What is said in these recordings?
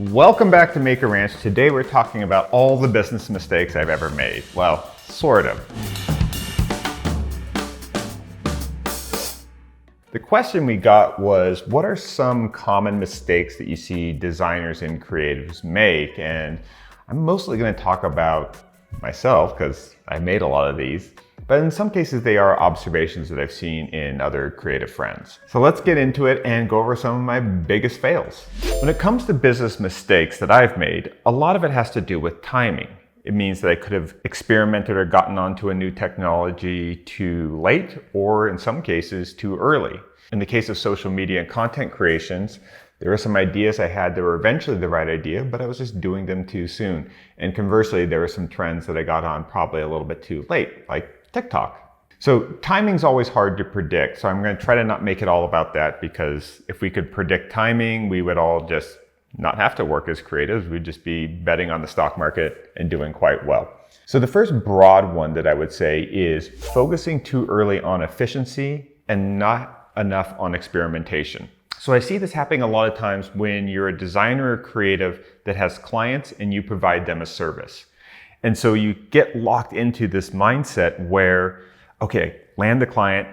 Welcome back to Make a Ranch. Today we're talking about all the business mistakes I've ever made. Well, sort of. The question we got was, what are some common mistakes that you see designers and creatives make? And I'm mostly going to talk about myself because I made a lot of these. But in some cases, they are observations that I've seen in other creative friends. So let's get into it and go over some of my biggest fails. When it comes to business mistakes that I've made, a lot of it has to do with timing. It means that I could have experimented or gotten onto a new technology too late, or in some cases, too early. In the case of social media and content creations, there were some ideas I had that were eventually the right idea, but I was just doing them too soon. And conversely, there were some trends that I got on probably a little bit too late, like TikTok. So timing's always hard to predict. So I'm going to try to not make it all about that, because if we could predict timing, we would all just not have to work as creatives. We'd just be betting on the stock market and doing quite well. So the first broad one that I would say is focusing too early on efficiency and not enough on experimentation. So I see this happening a lot of times when you're a designer or creative that has clients and you provide them a service. And so you get locked into this mindset where, okay, land the client,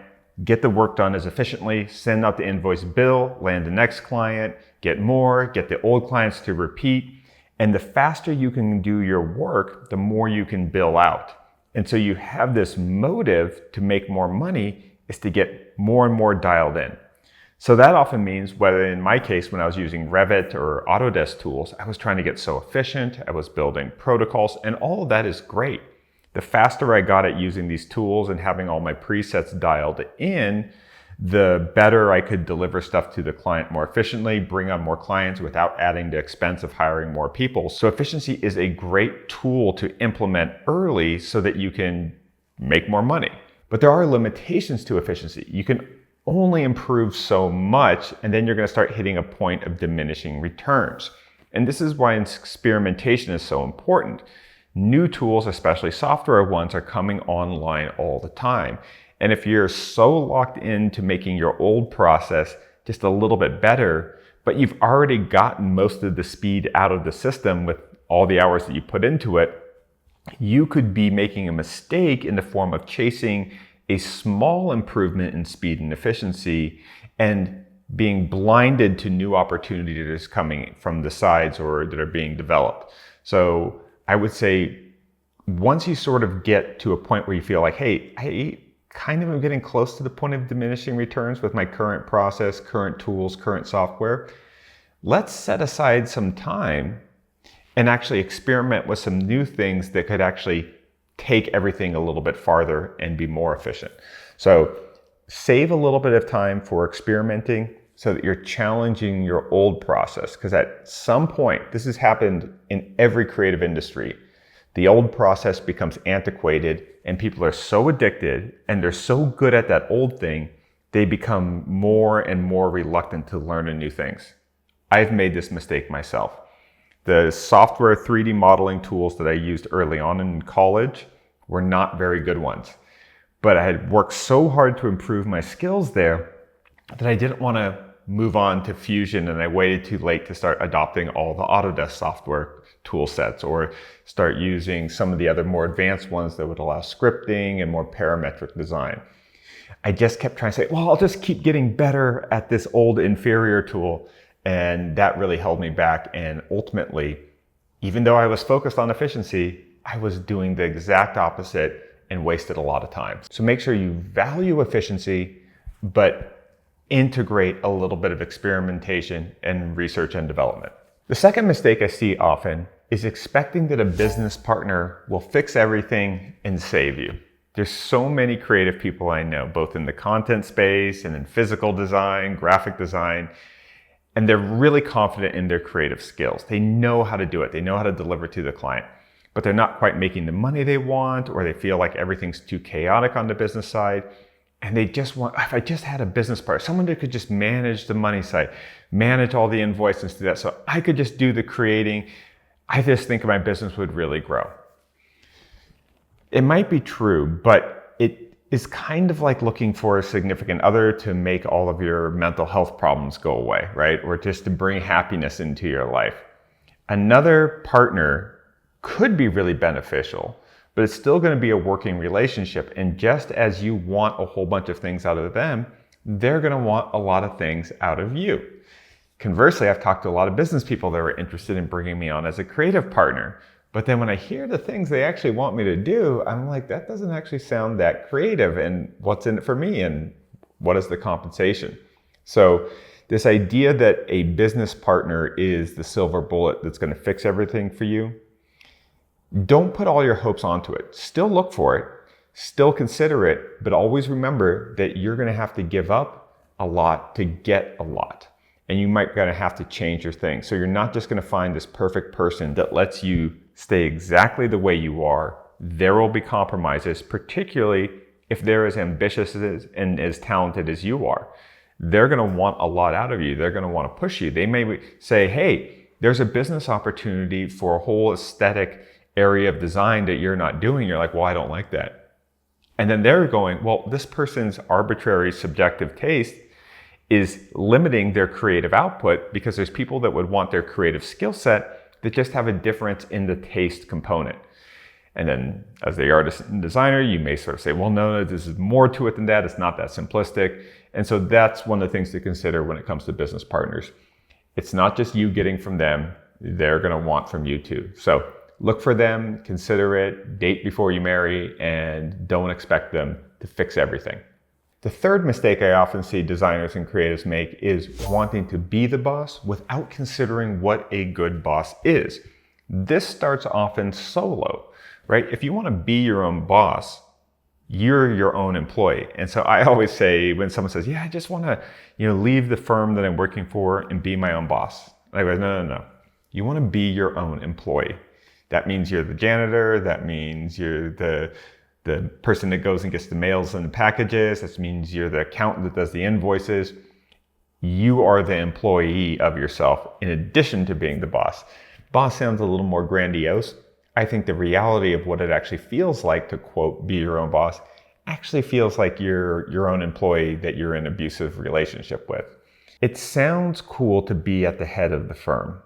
get the work done as efficiently, send out the invoice bill, land the next client, get more, get the old clients to repeat. And the faster you can do your work, the more you can bill out. And so you have this motive to make more money is to get more and more dialed in. So that often means, whether in my case, when I was using Revit or Autodesk tools, I was trying to get so efficient, I was building protocols, and all of that is great. The faster I got at using these tools and having all my presets dialed in, the better I could deliver stuff to the client more efficiently, bring on more clients without adding the expense of hiring more people. So efficiency is a great tool to implement early so that you can make more money. But there are limitations to efficiency. You can only improve so much, and then you're going to start hitting a point of diminishing returns. And this is why experimentation is so important. New tools, especially software ones, are coming online all the time. And if you're so locked into making your old process just a little bit better, but you've already gotten most of the speed out of the system with all the hours that you put into it, you could be making a mistake in the form of chasing a small improvement in speed and efficiency and being blinded to new opportunities that is coming from the sides or that are being developed. So I would say once you sort of get to a point where you feel like, hey, I kind of am getting close to the point of diminishing returns with my current process, current tools, current software, let's set aside some time and actually experiment with some new things that could actually take everything a little bit farther and be more efficient. So save a little bit of time for experimenting so that you're challenging your old process. Because at some point, this has happened in every creative industry, the old process becomes antiquated and people are so addicted and they're so good at that old thing, they become more and more reluctant to learn new things. I've made this mistake myself. The software 3D modeling tools that I used early on in college were not very good ones. But I had worked so hard to improve my skills there that I didn't want to move on to Fusion, and I waited too late to start adopting all the Autodesk software tool sets or start using some of the other more advanced ones that would allow scripting and more parametric design. I just kept trying to say, well, I'll just keep getting better at this old inferior tool. And that really held me back. And ultimately, even though I was focused on efficiency, I was doing the exact opposite and wasted a lot of time. So make sure you value efficiency, but integrate a little bit of experimentation and research and development. The second mistake I see often is expecting that a business partner will fix everything and save you. There's so many creative people I know, both in the content space and in physical design, graphic design, and they're really confident in their creative skills. They know how to do it. They know how to deliver to the client, but they're not quite making the money they want, or they feel like everything's too chaotic on the business side. And they just want, if I just had a business partner, someone that could just manage the money side, manage all the invoices, do that, so I could just do the creating, I just think my business would really grow. It might be true, but it is kind of like looking for a significant other to make all of your mental health problems go away, right? Or just to bring happiness into your life. Another partner could be really beneficial, but it's still going to be a working relationship. And just as you want a whole bunch of things out of them, they're going to want a lot of things out of you. Conversely, I've talked to a lot of business people that were interested in bringing me on as a creative partner. But then when I hear the things they actually want me to do, I'm like, that doesn't actually sound that creative. And what's in it for me? And what is the compensation? So this idea that a business partner is the silver bullet that's going to fix everything for you, don't put all your hopes onto it. Still look for it, still consider it, but always remember that you're going to have to give up a lot to get a lot. And you might going to have to change your thing. So you're not just going to find this perfect person that lets you stay exactly the way you are. There will be compromises, particularly if they're as ambitious and as talented as you are. They're going to want a lot out of you. They're going to want to push you. They may say, hey, there's a business opportunity for a whole aesthetic area of design that you're not doing. You're like, well, I don't like that. And then they're going, well, this person's arbitrary subjective taste is limiting their creative output because there's people that would want their creative skill set that just have a difference in the taste component. And then as the artist and designer, you may sort of say, well, no, this is more to it than that. It's not that simplistic. And so that's one of the things to consider when it comes to business partners. It's not just you getting from them, they're going to want from you too. So look for them, consider it, date before you marry, and don't expect them to fix everything. The third mistake I often see designers and creatives make is wanting to be the boss without considering what a good boss is. This starts often solo, right? If you want to be your own boss, you're your own employee. And so I always say when someone says, yeah, I just want to, leave the firm that I'm working for and be my own boss. I go, no. You want to be your own employee. That means you're the janitor. That means you're the person that goes and gets the mails and the packages. That means you're the accountant that does the invoices. You are the employee of yourself in addition to being the boss. Boss sounds a little more grandiose. I think the reality of what it actually feels like to, quote, be your own boss actually feels like you're your own employee that you're in an abusive relationship with. It sounds cool to be at the head of the firm,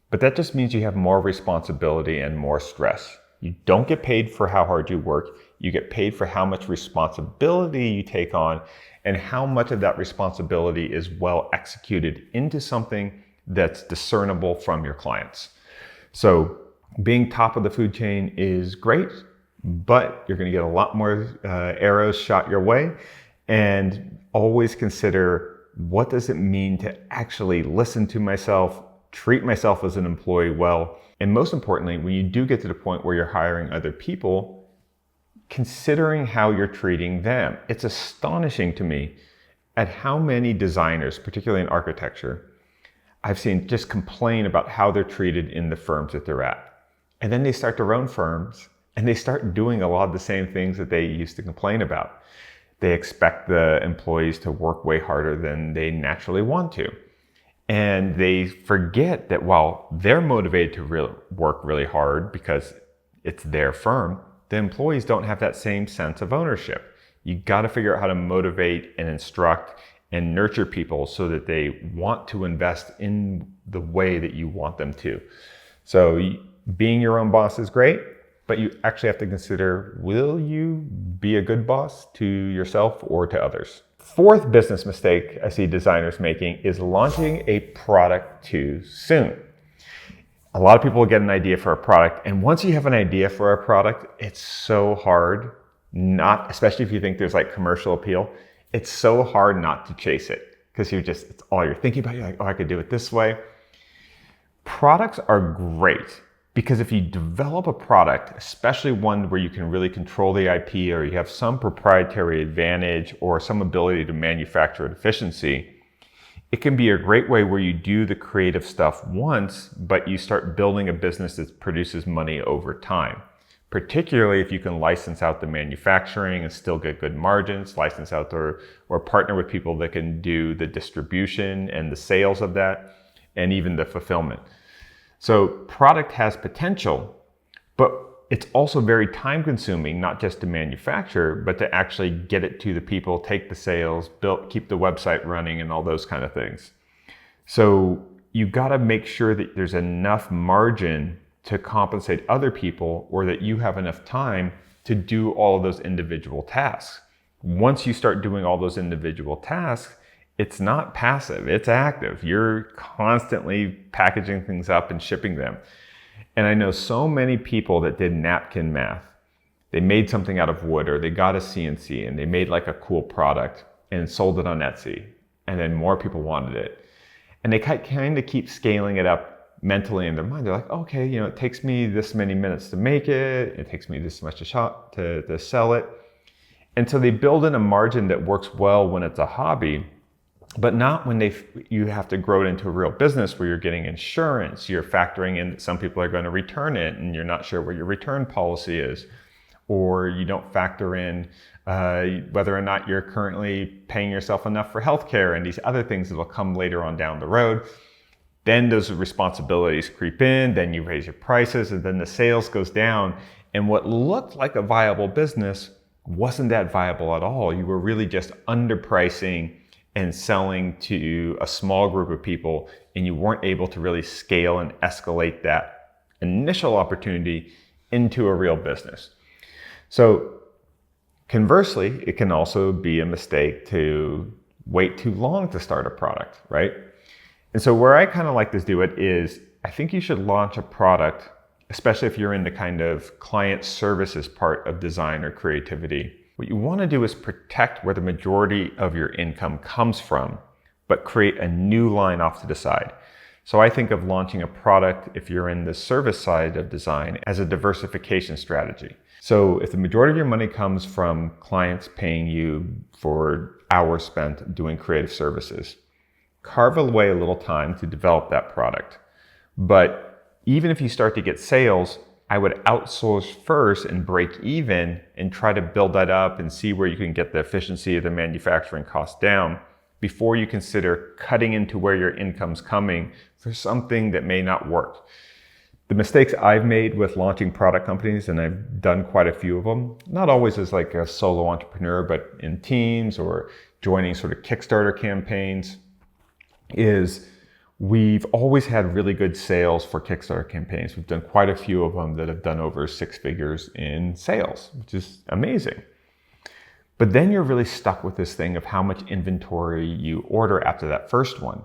but that just means you have more responsibility and more stress. You don't get paid for how hard you work. You get paid for how much responsibility you take on and how much of that responsibility is well executed into something that's discernible from your clients. So being top of the food chain is great, but you're going to get a lot more arrows shot your way. And always consider, what does it mean to actually listen to myself, treat myself as an employee well, and most importantly, when you do get to the point where you're hiring other people, considering how you're treating them. It's astonishing to me at how many designers, particularly in architecture, I've seen just complain about how they're treated in the firms that they're at. And then they start their own firms and they start doing a lot of the same things that they used to complain about. They expect the employees to work way harder than they naturally want to. And they forget that while they're motivated to work really hard because it's their firm, the employees don't have that same sense of ownership. You got to figure out how to motivate and instruct and nurture people so that they want to invest in the way that you want them to. So being your own boss is great, but you actually have to consider, will you be a good boss to yourself or to others? Fourth business mistake I see designers making is launching a product too soon. A lot of people get an idea for a product, and once you have an idea for a product, it's so hard especially if you think there's like commercial appeal, it's so hard not to chase it because it's all you're thinking about. You're like, oh, I could do it this way. Products are great because if you develop a product, especially one where you can really control the IP or you have some proprietary advantage or some ability to manufacture efficiency, it can be a great way where you do the creative stuff once, but you start building a business that produces money over time. Particularly if you can license out the manufacturing and still get good margins, license out or partner with people that can do the distribution and the sales of that, and even the fulfillment. So product has potential, but it's also very time consuming, not just to manufacture, but to actually get it to the people, take the sales, keep the website running and all those kind of things. So you got to make sure that there's enough margin to compensate other people, or that you have enough time to do all of those individual tasks. Once you start doing all those individual tasks, it's not passive, it's active. You're constantly packaging things up and shipping them. And I know so many people that did napkin math. They made something out of wood, or they got a CNC and they made like a cool product and sold it on Etsy. And then more people wanted it. And they kind of keep scaling it up mentally in their mind. They're like, okay, it takes me this many minutes to make it. It takes me this much to sell it. And so they build in a margin that works well when it's a hobby, but not when you have to grow it into a real business where you're getting insurance, you're factoring in that some people are going to return it and you're not sure what your return policy is, or you don't factor in whether or not you're currently paying yourself enough for healthcare and these other things that will come later on down the road. Then those responsibilities creep in, then you raise your prices, and then the sales goes down. And what looked like a viable business wasn't that viable at all. You were really just underpricing and selling to a small group of people, and you weren't able to really scale and escalate that initial opportunity into a real business. So conversely, it can also be a mistake to wait too long to start a product, right? And so where I kind of like to do it is, I think you should launch a product, especially if you're in the kind of client services part of design or creativity. What you want to do is protect where the majority of your income comes from, but create a new line off to the side. So I think of launching a product, if you're in the service side of design, as a diversification strategy. So if the majority of your money comes from clients paying you for hours spent doing creative services, carve away a little time to develop that product. But even if you start to get sales, I would outsource first and break even and try to build that up and see where you can get the efficiency of the manufacturing cost down before you consider cutting into where your income's coming for something that may not work. The mistakes I've made with launching product companies, and I've done quite a few of them, not always as like a solo entrepreneur, but in teams or joining sort of Kickstarter campaigns, is we've always had really good sales for Kickstarter campaigns. We've done quite a few of them that have done over 6 figures in sales, which is amazing. But then you're really stuck with this thing of how much inventory you order after that first one.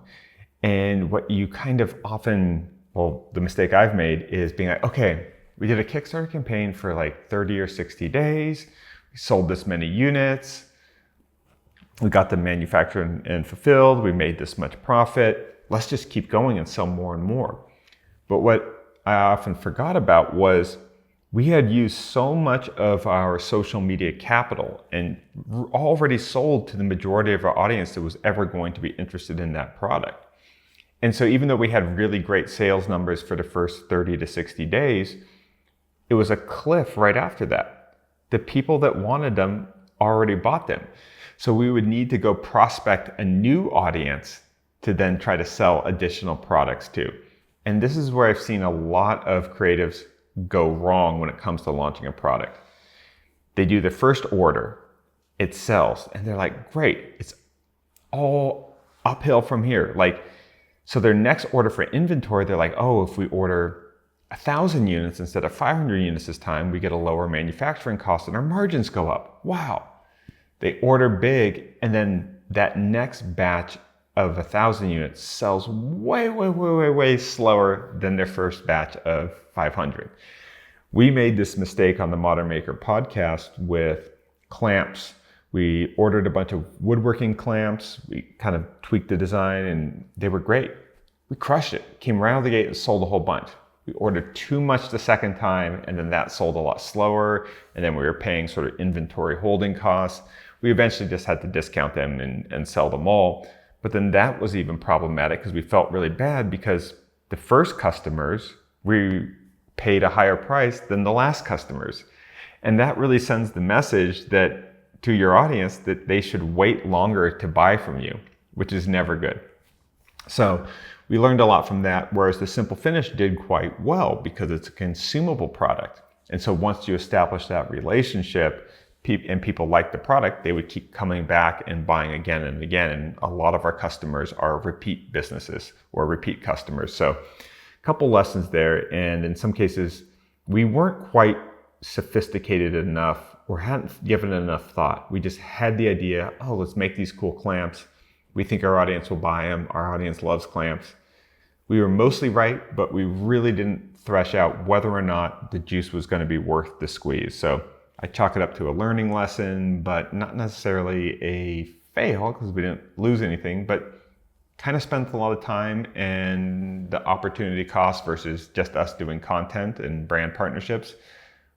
And what you kind of often, the mistake I've made is being like, okay, we did a Kickstarter campaign for like 30 or 60 days. We sold this many units. We got them manufactured and fulfilled. We made this much profit. Let's just keep going and sell more and more. But what I often forgot about was we had used so much of our social media capital and already sold to the majority of our audience that was ever going to be interested in that product. And so even though we had really great sales numbers for the first 30 to 60 days, it was a cliff right after that. The people that wanted them already bought them. So we would need to go prospect a new audience to then try to sell additional products to. And this is where I've seen a lot of creatives go wrong when it comes to launching a product. They do the first order, it sells, and they're like, great, it's all uphill from here. So their next order for inventory, they're like, oh, if we order 1,000 units instead of 500 units this time, we get a lower manufacturing cost and our margins go up. Wow. They order big, and then that next batch of 1,000 units sells way slower than their first batch of 500. We made this mistake on the Modern Maker podcast with clamps. We ordered a bunch of woodworking clamps. We kind of tweaked the design and they were great. We crushed it, came right out of the gate and sold a whole bunch. We ordered too much the second time, and then that sold a lot slower. And then we were paying sort of inventory holding costs. We eventually just had to discount them and sell them all. But then that was even problematic because we felt really bad because the first customers, we paid a higher price than the last customers. And that really sends the message that to your audience that they should wait longer to buy from you, which is never good. So we learned a lot from that, whereas the Simple Finish did quite well because it's a consumable product. And so once you establish that relationship, and people liked the product, they would keep coming back and buying again and again. And a lot of our customers are repeat businesses or repeat customers. So a couple lessons there. And in some cases, we weren't quite sophisticated enough or hadn't given it enough thought. We just had the idea, oh, let's make these cool clamps. We think our audience will buy them. Our audience loves clamps. We were mostly right, but we really didn't thresh out whether or not the juice was going to be worth the squeeze. So I chalk it up to a learning lesson, but not necessarily a fail because we didn't lose anything, but kind of spent a lot of time and the opportunity cost versus just us doing content and brand partnerships.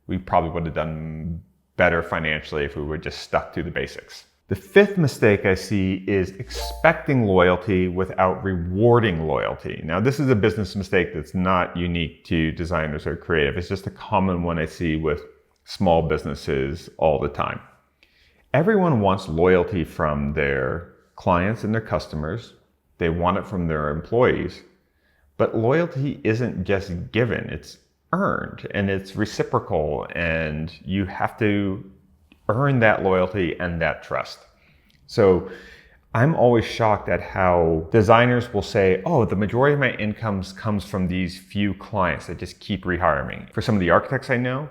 We probably would have done better financially if we were just stuck to the basics. The fifth mistake I see is expecting loyalty without rewarding loyalty. Now, this is a business mistake that's not unique to designers or creative. It's just a common one I see with small businesses all the time. Everyone wants loyalty from their clients and their customers. They want it from their employees. But loyalty isn't just given, it's earned and it's reciprocal, and you have to earn that loyalty and that trust. So I'm always shocked at how designers will say, oh, the majority of my income comes from these few clients that just keep rehiring me. For some of the architects I know,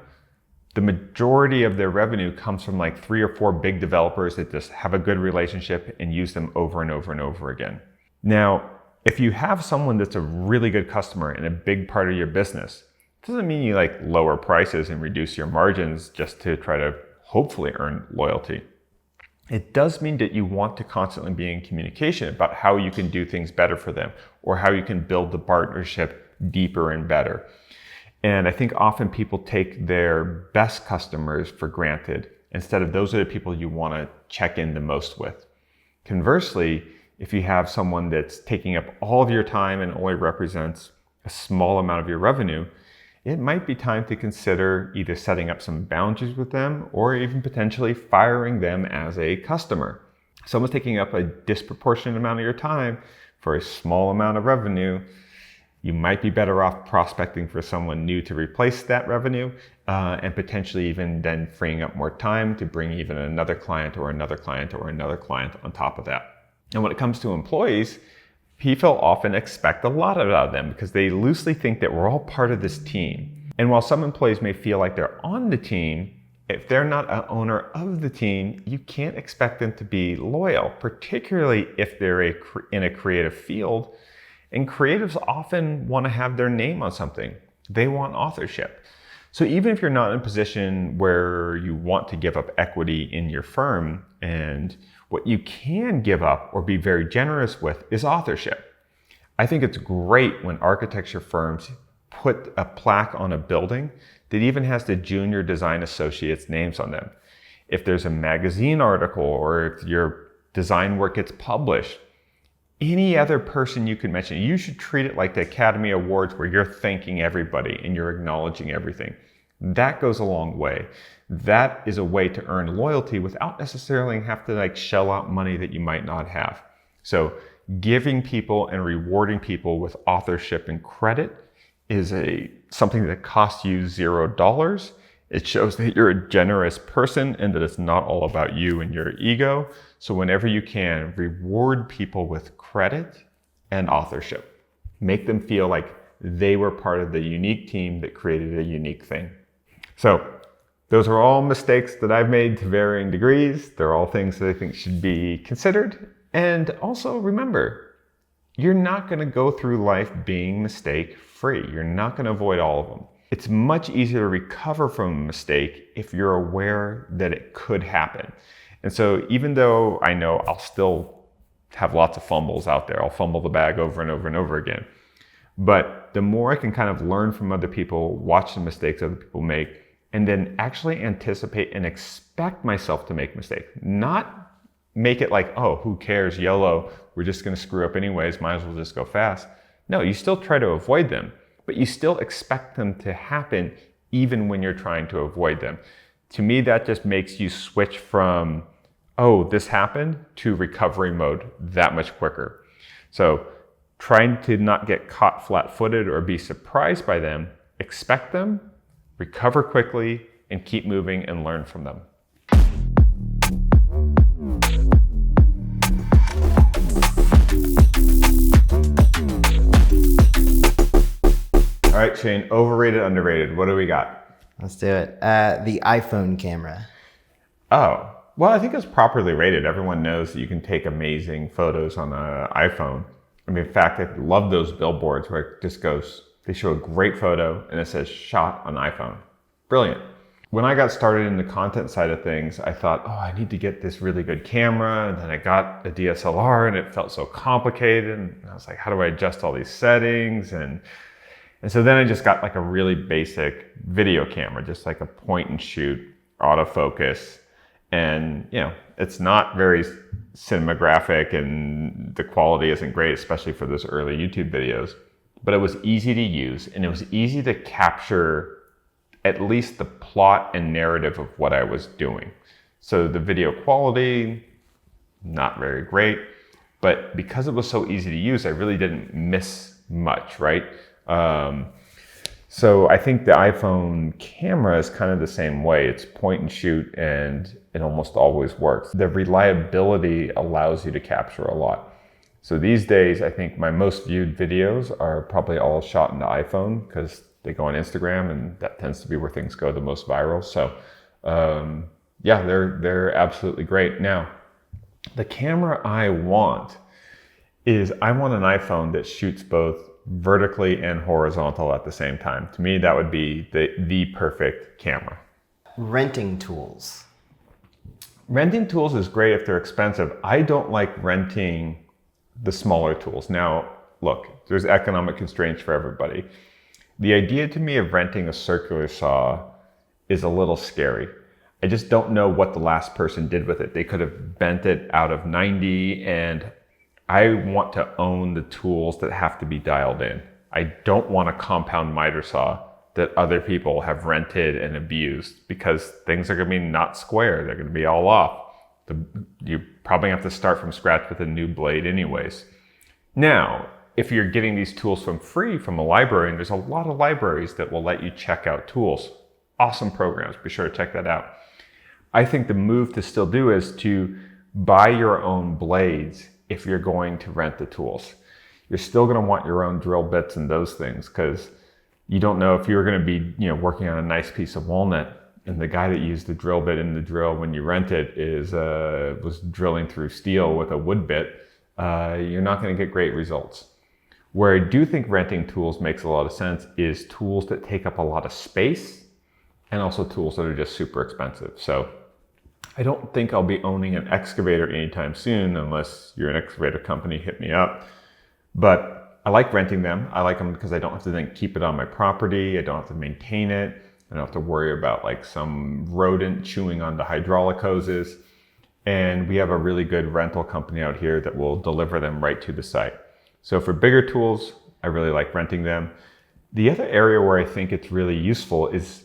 the majority of their revenue comes from like 3 or 4 big developers that just have a good relationship and use them over and over and over again. Now, if you have someone that's a really good customer and a big part of your business, it doesn't mean you like lower prices and reduce your margins just to try to hopefully earn loyalty. It does mean that you want to constantly be in communication about how you can do things better for them or how you can build the partnership deeper and better. And I think often people take their best customers for granted instead of those are the people you want to check in the most with. Conversely, if you have someone that's taking up all of your time and only represents a small amount of your revenue, it might be time to consider either setting up some boundaries with them or even potentially firing them as a customer. If someone's taking up a disproportionate amount of your time for a small amount of revenue, you might be better off prospecting for someone new to replace that revenue and potentially even then freeing up more time to bring even another client or another client or another client on top of that. And when it comes to employees, people often expect a lot out of them because they loosely think that we're all part of this team. And while some employees may feel like they're on the team, if they're not an owner of the team, you can't expect them to be loyal, particularly if they're in a creative field. And creatives often want to have their name on something. They want authorship. So even if you're not in a position where you want to give up equity in your firm, and what you can give up or be very generous with is authorship. I think it's great when architecture firms put a plaque on a building that even has the junior design associates' names on them. If there's a magazine article or if your design work gets published, any other person you can mention, you should treat it like the Academy Awards where you're thanking everybody and you're acknowledging everything. That goes a long way. That is a way to earn loyalty without necessarily have to like shell out money that you might not have. So giving people and rewarding people with authorship and credit is something that costs you $0. It shows that you're a generous person and that it's not all about you and your ego. So whenever you can, reward people with credit and authorship. Make them feel like they were part of the unique team that created a unique thing. So those are all mistakes that I've made to varying degrees. They're all things that I think should be considered. And also remember, you're not going to go through life being mistake-free. You're not going to avoid all of them. It's much easier to recover from a mistake if you're aware that it could happen. And so even though I know I'll still have lots of fumbles out there, I'll fumble the bag over and over and over again. But the more I can kind of learn from other people, watch the mistakes other people make, and then actually anticipate and expect myself to make mistakes, not make it like, oh, who cares, YOLO, we're just going to screw up anyways, might as well just go fast. No, you still try to avoid them, but you still expect them to happen even when you're trying to avoid them. To me, that just makes you switch from, oh, this happened, to recovery mode that much quicker. So trying to not get caught flat-footed or be surprised by them, expect them, recover quickly, and keep moving and learn from them. right, Shane, overrated, underrated. What do we got? Let's do it. The iPhone camera. Oh, well, I think it's properly rated. Everyone knows that you can take amazing photos on an iPhone. I mean, in fact, I love those billboards where it just goes, they show a great photo and it says shot on iPhone. Brilliant. When I got started in the content side of things, I thought, oh, I need to get this really good camera. And then I got a DSLR and it felt so complicated. And I was like, how do I adjust all these settings? And so then I just got like a really basic video camera, just like a point and shoot, autofocus. And, you know, it's not very cinematographic and the quality isn't great, especially for those early YouTube videos. But it was easy to use and it was easy to capture at least the plot and narrative of what I was doing. So the video quality, not very great, but because it was so easy to use, I really didn't miss much, right? So I think the iPhone camera is kind of the same way. It's point and shoot and it almost always works. The reliability allows you to capture a lot. So these days, I think my most viewed videos are probably all shot in the iPhone because they go on Instagram and that tends to be where things go the most viral. So yeah, they're absolutely great. Now, the camera I want an iPhone that shoots both vertically and horizontal at the same time. To me, that would be the perfect camera. Renting tools. Renting tools is great if they're expensive. I don't like renting the smaller tools. Now, look, there's economic constraints for everybody. The idea to me of renting a circular saw is a little scary. I just don't know what the last person did with it. They could have bent it out of 90 and I want to own the tools that have to be dialed in. I don't want a compound miter saw that other people have rented and abused because things are going to be not square. They're going to be all off. You probably have to start from scratch with a new blade anyways. Now, if you're getting these tools from free from a library, and there's a lot of libraries that will let you check out tools. Awesome programs. Be sure to check that out. I think the move to still do is to buy your own blades if you're going to rent the tools. You're still going to want your own drill bits and those things because you don't know if you're going to be, working on a nice piece of walnut and the guy that used the drill bit in the drill when you rent it was drilling through steel with a wood bit. You're not going to get great results. Where I do think renting tools makes a lot of sense is tools that take up a lot of space and also tools that are just super expensive. So I don't think I'll be owning an excavator anytime soon unless you're an excavator company, hit me up. But I like renting them. I like them because I don't have to then keep it on my property. I don't have to maintain it. I don't have to worry about like some rodent chewing on the hydraulic hoses. And we have a really good rental company out here that will deliver them right to the site. So for bigger tools, I really like renting them. The other area where I think it's really useful is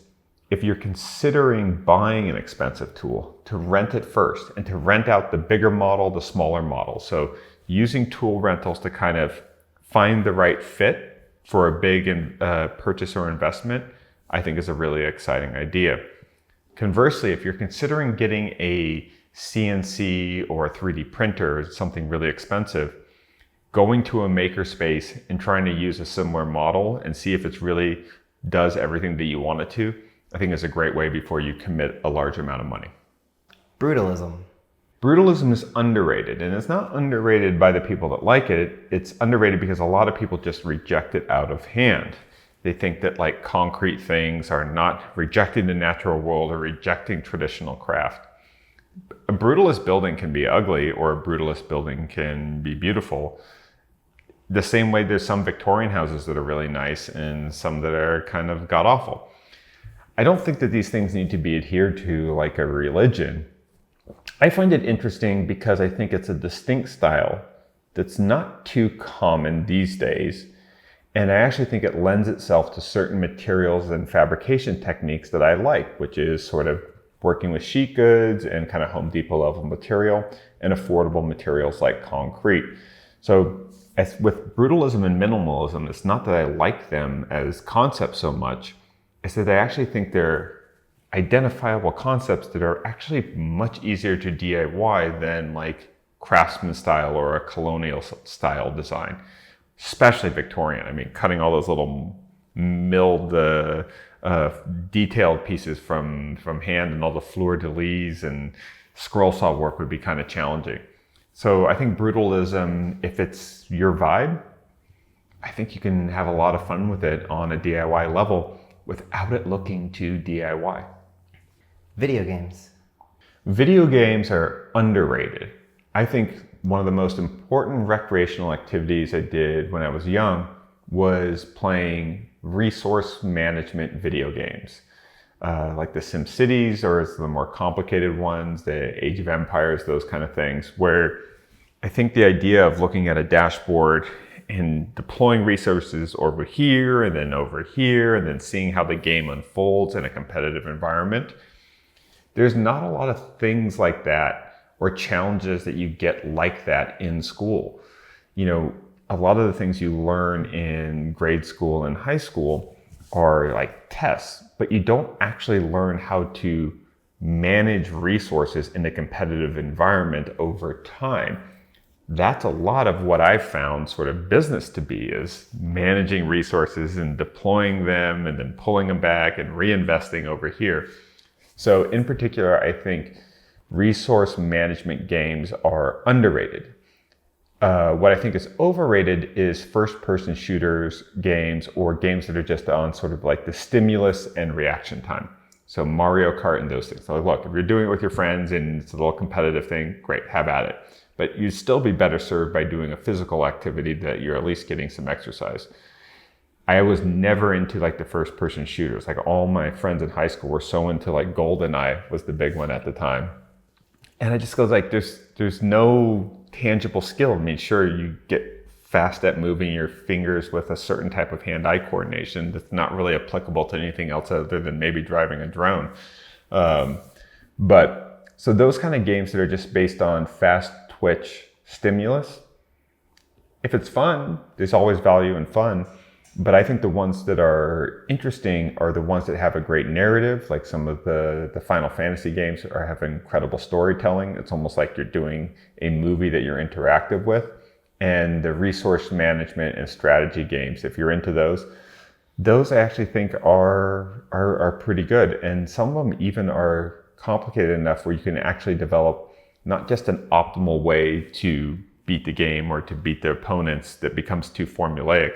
if you're considering buying an expensive tool, to rent it first and to rent out the bigger model, the smaller model. So using tool rentals to kind of find the right fit for a big purchase or investment, I think is a really exciting idea. Conversely, if you're considering getting a CNC or a 3D printer, something really expensive, going to a makerspace and trying to use a similar model and see if it really does everything that you want it to, I think is a great way before you commit a large amount of money. Brutalism. Brutalism is underrated, and it's not underrated by the people that like it. It's underrated because a lot of people just reject it out of hand. They think that like concrete things are not rejecting the natural world or rejecting traditional craft. A brutalist building can be ugly or a brutalist building can be beautiful. The same way there's some Victorian houses that are really nice and some that are kind of god-awful. I don't think that these things need to be adhered to like a religion. I find it interesting because I think it's a distinct style that's not too common these days. And I actually think it lends itself to certain materials and fabrication techniques that I like, which is sort of working with sheet goods and kind of Home Depot level material and affordable materials like concrete. So as with brutalism and minimalism, it's not that I like them as concepts so much, it's that I actually think they're identifiable concepts that are actually much easier to DIY than like craftsman style or a colonial style design, especially Victorian. I mean, cutting all those little mill the detailed pieces from hand, and all the fleur-de-lis and scroll saw work would be kind of challenging. So I think brutalism, if it's your vibe, I think you can have a lot of fun with it on a DIY level without it looking too DIY. Video games. Video games are underrated. I think one of the most important recreational activities I did when I was young was playing resource management video games. Like the SimCities, or the more complicated ones, the Age of Empires, those kind of things, where I think the idea of looking at a dashboard and deploying resources over here and then over here and then seeing how the game unfolds in a competitive environment, there's not a lot of things like that or challenges that you get like that in school. You know, a lot of the things you learn in grade school and high school are like tests, but you don't actually learn how to manage resources in a competitive environment over time. That's a lot of what I've found sort of business to be, is managing resources and deploying them and then pulling them back and reinvesting over here. So in particular, I think resource management games are underrated. What I think is overrated is first-person shooters games, or games that are just on sort of like the stimulus and reaction time. So Mario Kart and those things. So look, if you're doing it with your friends and it's a little competitive thing, great, have at it. But you'd still be better served by doing a physical activity that you're at least getting some exercise. I was never into like the first person shooters. Like all my friends in high school were so into like GoldenEye was the big one at the time. And I just goes like, there's no tangible skill. I mean, sure, you get fast at moving your fingers with a certain type of hand-eye coordination that's not really applicable to anything else other than maybe driving a drone. But so those kind of games that are just based on fast twitch stimulus, if it's fun, there's always value in fun. But I think the ones that are interesting are the ones that have a great narrative, like some of the Final Fantasy games have incredible storytelling. It's almost like you're doing a movie that you're interactive with. And the resource management and strategy games, if you're into those I actually think are pretty good. And some of them even are complicated enough where you can actually develop not just an optimal way to beat the game or to beat the opponents that becomes too formulaic.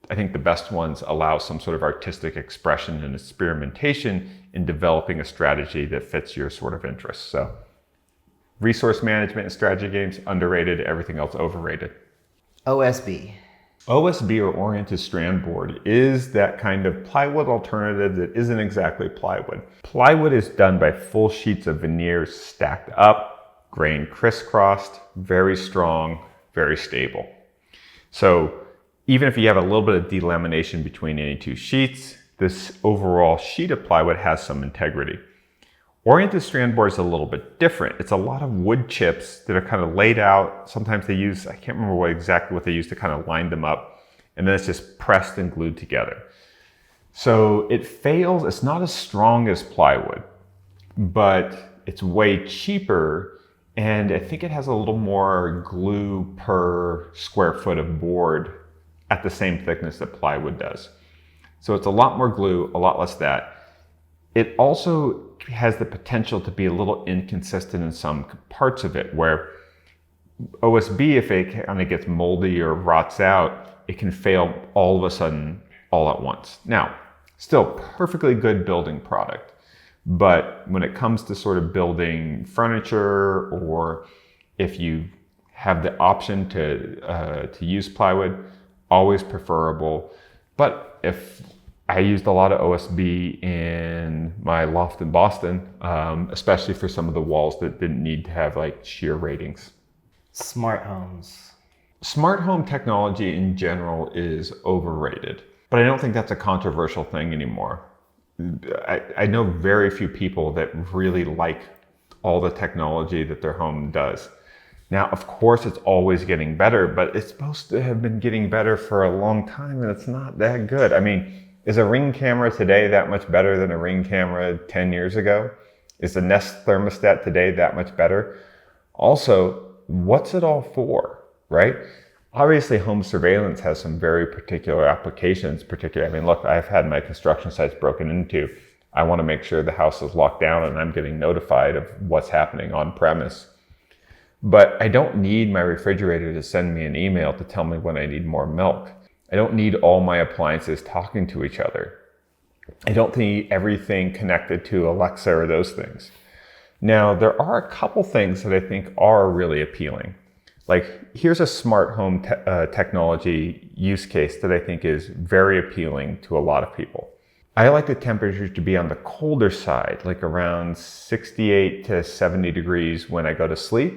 I think the best ones allow some sort of artistic expression and experimentation in developing a strategy that fits your sort of interests. So resource management and strategy games, underrated, everything else overrated. OSB. OSB, or oriented strand board, is that kind of plywood alternative that isn't exactly plywood. Plywood is done by full sheets of veneers stacked up, grain crisscrossed, very strong, very stable. So even if you have a little bit of delamination between any two sheets, this overall sheet of plywood has some integrity. Oriented strand board is a little bit different. It's a lot of wood chips that are kind of laid out. Sometimes they use, I can't remember exactly what they use to kind of line them up. And then it's just pressed and glued together. So it fails, it's not as strong as plywood, but it's way cheaper. And I think it has a little more glue per square foot of board at the same thickness that plywood does. So it's a lot more glue, a lot less that. It also has the potential to be a little inconsistent in some parts of it, where OSB, if it kind of gets moldy or rots out, it can fail all of a sudden, all at once. Now, still perfectly good building product, but when it comes to sort of building furniture, or if you have the option to use plywood, always preferable. But if I used a lot of OSB in my loft in Boston, especially for some of the walls that didn't need to have like shear ratings. Smart homes. Smart home technology in general is overrated, but I don't think that's a controversial thing anymore. I know very few people that really like all the technology that their home does. Now, of course, it's always getting better, but it's supposed to have been getting better for a long time, and it's not that good. I mean, is a Ring camera today that much better than a Ring camera 10 years ago? Is the Nest thermostat today that much better? Also, what's it all for, right? Obviously, home surveillance has some very particular applications. Particularly, I mean, look, I've had my construction sites broken into. I want to make sure the house is locked down and I'm getting notified of what's happening on premise. But I don't need my refrigerator to send me an email to tell me when I need more milk. I don't need all my appliances talking to each other. I don't need everything connected to Alexa or those things. Now, there are a couple things that I think are really appealing. Like, here's a smart home technology use case that I think is very appealing to a lot of people. I like the temperature to be on the colder side, like around 68 to 70 degrees when I go to sleep.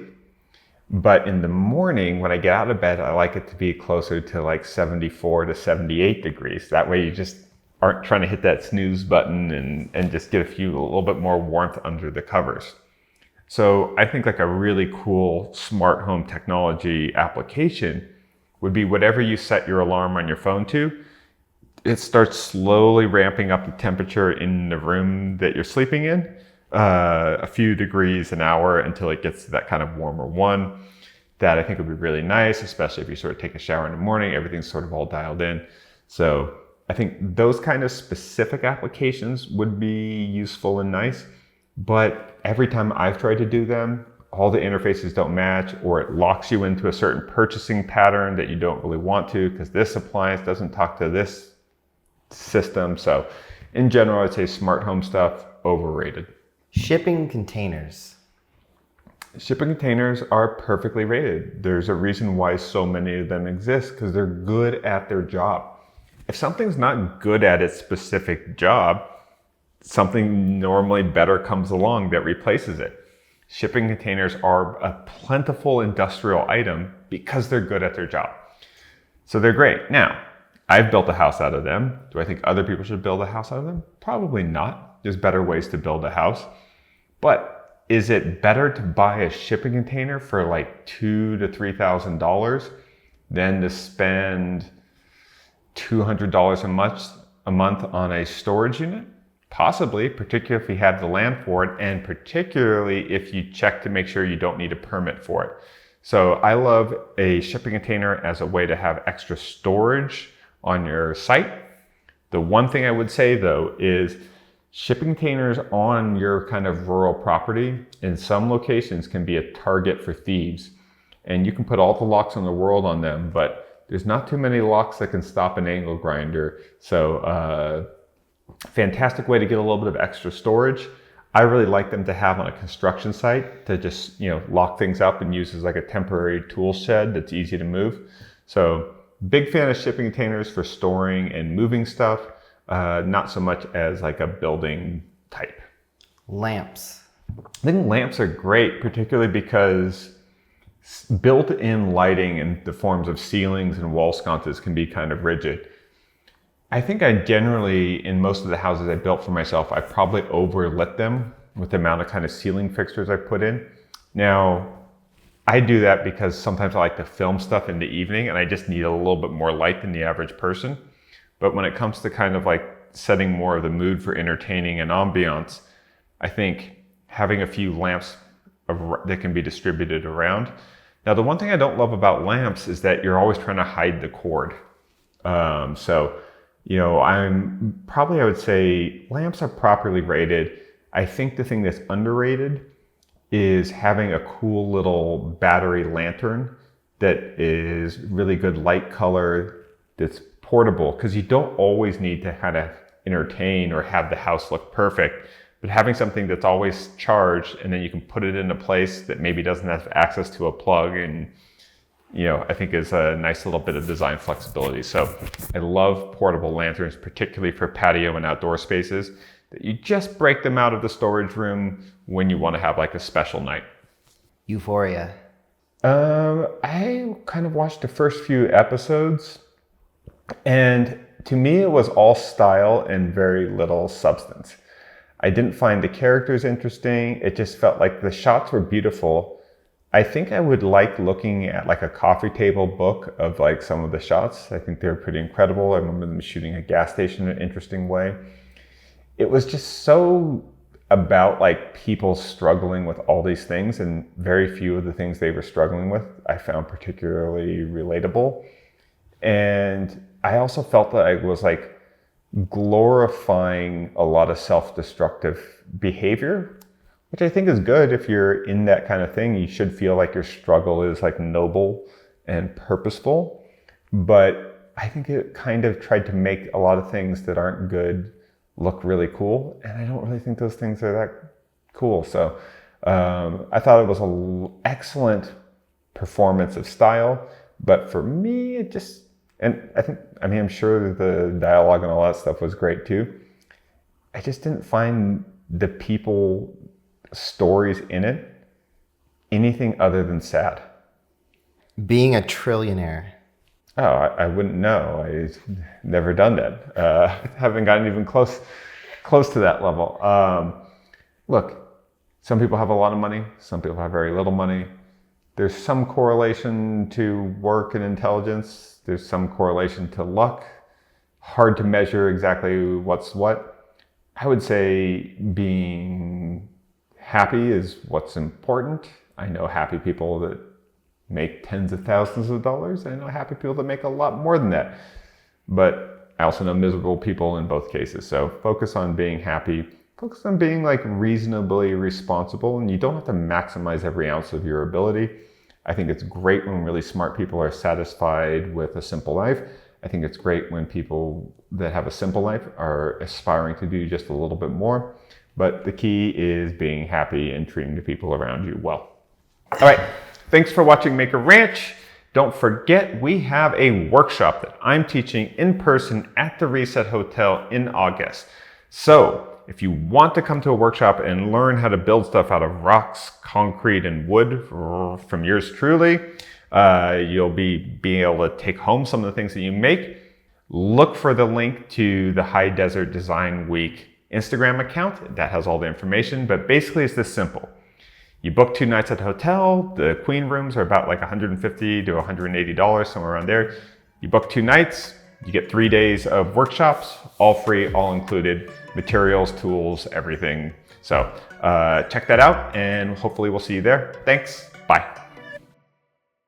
But in the morning, when I get out of bed, I like it to be closer to like 74 to 78 degrees. That way you just aren't trying to hit that snooze button and just get a little bit more warmth under the covers. So I think like a really cool smart home technology application would be whatever you set your alarm on your phone to, it starts slowly ramping up the temperature in the room that you're sleeping in, a few degrees an hour until it gets to that kind of warmer one. That I think would be really nice, especially if you sort of take a shower in the morning, everything's sort of all dialed in. So I think those kind of specific applications would be useful and nice, but every time I've tried to do them, all the interfaces don't match, or it locks you into a certain purchasing pattern that you don't really want to because this appliance doesn't talk to this system. So in general, I'd say smart home stuff, overrated. Shipping containers. Shipping containers are perfectly rated. There's a reason why so many of them exist, because they're good at their job. If something's not good at its specific job, something normally better comes along that replaces it. Shipping containers are a plentiful industrial item because they're good at their job. So they're great. Now, I've built a house out of them. Do I think other people should build a house out of them? Probably not. There's better ways to build a house. But is it better to buy a shipping container for like $2,000 to $3,000 than to spend $200 a month on a storage unit? Possibly, particularly if you have the land for it, and particularly if you check to make sure you don't need a permit for it. So I love a shipping container as a way to have extra storage on your site. The one thing I would say though is shipping containers on your kind of rural property in some locations can be a target for thieves. And you can put all the locks in the world on them, but there's not too many locks that can stop an angle grinder. So fantastic way to get a little bit of extra storage. I really like them to have on a construction site to just, lock things up and use as like a temporary tool shed that's easy to move. So big fan of shipping containers for storing and moving stuff. Not so much as like a building type. Lamps. I think lamps are great, particularly because built-in lighting in the forms of ceilings and wall sconces can be kind of rigid. I think I generally, in most of the houses I built for myself, I probably overlit them with the amount of kind of ceiling fixtures I put in. Now, I do that because sometimes I like to film stuff in the evening and I just need a little bit more light than the average person. But when it comes to kind of like setting more of the mood for entertaining and ambiance, I think having a few lamps that can be distributed around. Now, the one thing I don't love about lamps is that you're always trying to hide the cord. I would say lamps are properly rated. I think the thing that's underrated is having a cool little battery lantern that is really good light color, that's portable, because you don't always need to kind of entertain or have the house look perfect, but having something that's always charged and then you can put it in a place that maybe doesn't have access to a plug, and I think is a nice little bit of design flexibility. So I love portable lanterns, particularly for patio and outdoor spaces, that you just break them out of the storage room when you want to have like a special night. Euphoria. I kind of watched the first few episodes, and to me it was all style and very little substance. I didn't find the characters interesting. It just felt like the shots were beautiful. I think I would like looking at like a coffee table book of like some of the shots. I think they're pretty incredible. I remember them shooting a gas station in an interesting way. It was just so about like people struggling with all these things, and very few of the things they were struggling with I found particularly relatable. And I also felt that I was like glorifying a lot of self-destructive behavior, which I think is good. If you're in that kind of thing, you should feel like your struggle is like noble and purposeful. But I think it kind of tried to make a lot of things that aren't good look really cool. And I don't really think those things are that cool. So I thought it was an excellent performance of style. But for me, it just, and I'm sure the dialogue and all that stuff was great too. I just didn't find the people stories in it anything other than sad. Being a trillionaire. Oh, I wouldn't know. I've never done that. Haven't gotten even close to that level. Look, some people have a lot of money. Some people have very little money. There's some correlation to work and intelligence. There's some correlation to luck. Hard to measure exactly what's what. I would say being happy is what's important. I know happy people that make tens of thousands of dollars. I know happy people that make a lot more than that. But I also know miserable people in both cases. So focus on being happy. Focus on being like reasonably responsible, and you don't have to maximize every ounce of your ability. I think it's great when really smart people are satisfied with a simple life. I think it's great when people that have a simple life are aspiring to do just a little bit more. But the key is being happy and treating the people around you well. All right. Thanks for watching Maker Ranch. Don't forget, we have a workshop that I'm teaching in person at the Reset Hotel in August. So if you want to come to a workshop and learn how to build stuff out of rocks, concrete, and wood from yours truly, you'll be able to take home some of the things that you make. Look for the link to the High Desert Design Week Instagram account. That has all the information, but basically it's this simple. You book 2 nights at the hotel. The queen rooms are about like $150 to $180, somewhere around there. You book 2 nights, you get 3 days of workshops, all free, all included, materials, tools, everything. So check that out, and hopefully we'll see you there. Thanks, bye.